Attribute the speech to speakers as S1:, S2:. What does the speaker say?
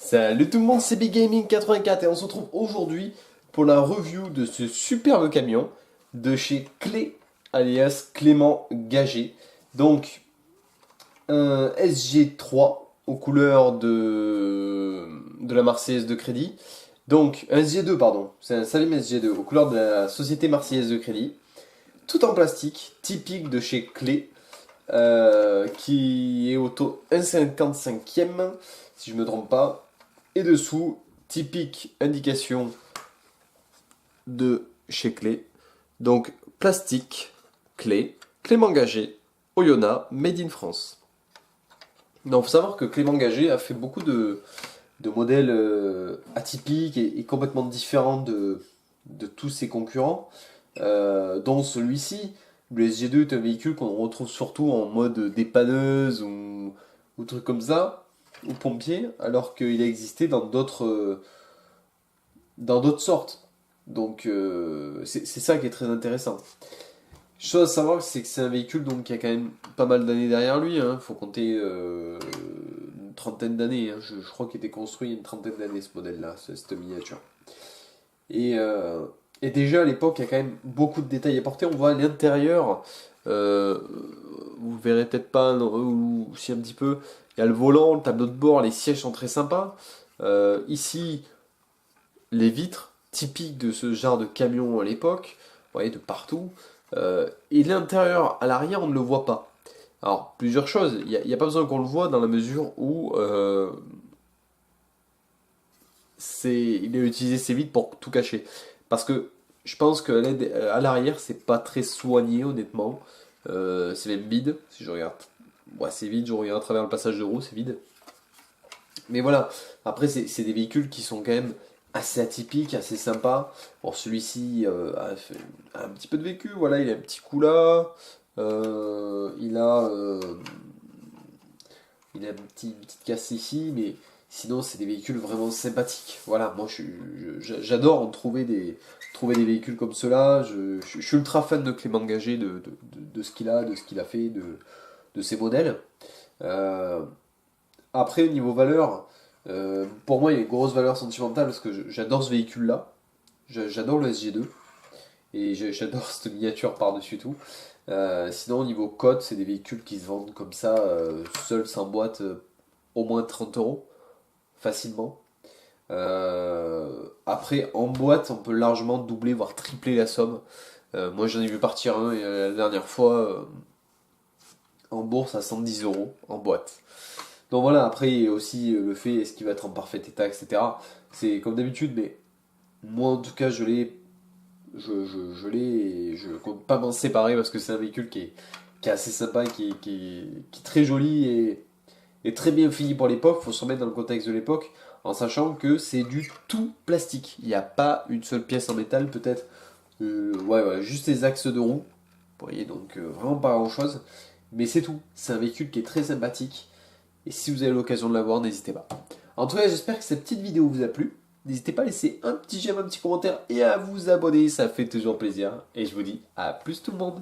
S1: Salut tout le monde, c'est Big Gaming 84 et on se retrouve aujourd'hui pour la review de ce superbe camion de chez Clé, alias Clément Gagé. Donc un SG3 aux couleurs de la Marseillaise de Crédit. Donc un SG2 pardon, c'est un Salim SG2 aux couleurs de la Société Marseillaise de Crédit. Tout en plastique, typique de chez Clé, qui est au taux 1,55e si je me trompe pas. Et dessous, typique indication de chez Clé. Donc, plastique, Clé, Clément Gagé, Oyonnax, Made in France. Donc, il faut savoir que Clément Gagé a fait beaucoup de modèles atypiques et complètement différents de tous ses concurrents, dont celui-ci. Le SG2 est un véhicule qu'on retrouve surtout en mode dépanneuse ou trucs comme ça, ou pompier, alors qu'il a existé dans d'autres sortes. Donc c'est ça qui est très intéressant. Chose à savoir, c'est que c'est un véhicule donc, qui a quand même pas mal d'années derrière lui. Il faut compter une trentaine d'années. Je crois qu'il était construit il y a une trentaine d'années ce modèle-là, cette miniature. Et déjà à l'époque, il y a quand même beaucoup de détails apportés. On voit à l'intérieur, euh, vous verrez peut-être pas, ou si un petit peu, il y a le volant, le tableau de bord, les sièges sont très sympas. Ici, les vitres, typiques de ce genre de camion à l'époque, vous voyez, de partout. Et l'intérieur, à l'arrière, on ne le voit pas. Alors, plusieurs choses. Il n'y a pas besoin qu'on le voit dans la mesure où il a utilisé ses vitres pour tout cacher. Parce que je pense que à l'arrière, c'est pas très soigné, honnêtement. C'est même vide, si je regarde. Ouais, c'est vide, je regarde à travers le passage de roue, c'est vide. Mais voilà, après, c'est des véhicules qui sont quand même assez atypiques, assez sympas. Bon, celui-ci a un petit peu de vécu, voilà, il a un petit coup là. Il a une petite casse ici, mais sinon, c'est des véhicules vraiment sympathiques. Voilà, moi, j'adore trouver des véhicules comme cela. Je suis ultra fan de Clément Gagé, de ce qu'il a, de ce qu'il a fait, de ses modèles. Euh, Après, au niveau valeur, pour moi, il y a une grosse valeur sentimentale parce que j'adore ce véhicule-là. J'adore le SG2 et j'adore cette miniature par-dessus tout. Sinon, au niveau cote, c'est des véhicules qui se vendent comme ça, seuls, sans boîte, au moins 30 euros, facilement. Après, en boîte, on peut largement doubler, voire tripler la somme. Moi, j'en ai vu partir un la dernière fois en bourse à 110 euros en boîte. Donc voilà, après, il y a aussi le fait, est-ce qu'il va être en parfait état, etc. C'est comme d'habitude, mais moi, en tout cas, je l'ai et je compte pas m'en séparer parce que c'est un véhicule qui est assez sympa, qui est très joli et très bien fini pour l'époque. Il faut se remettre dans le contexte de l'époque en sachant que c'est du tout plastique. Il n'y a pas une seule pièce en métal, peut-être. Ouais, juste les axes de roue. Vous voyez, donc vraiment pas grand-chose. Mais c'est tout. C'est un véhicule qui est très sympathique. Et si vous avez l'occasion de l'avoir, n'hésitez pas. En tout cas, j'espère que cette petite vidéo vous a plu. N'hésitez pas à laisser un petit j'aime, un petit commentaire et à vous abonner, ça fait toujours plaisir. Et je vous dis à plus tout le monde.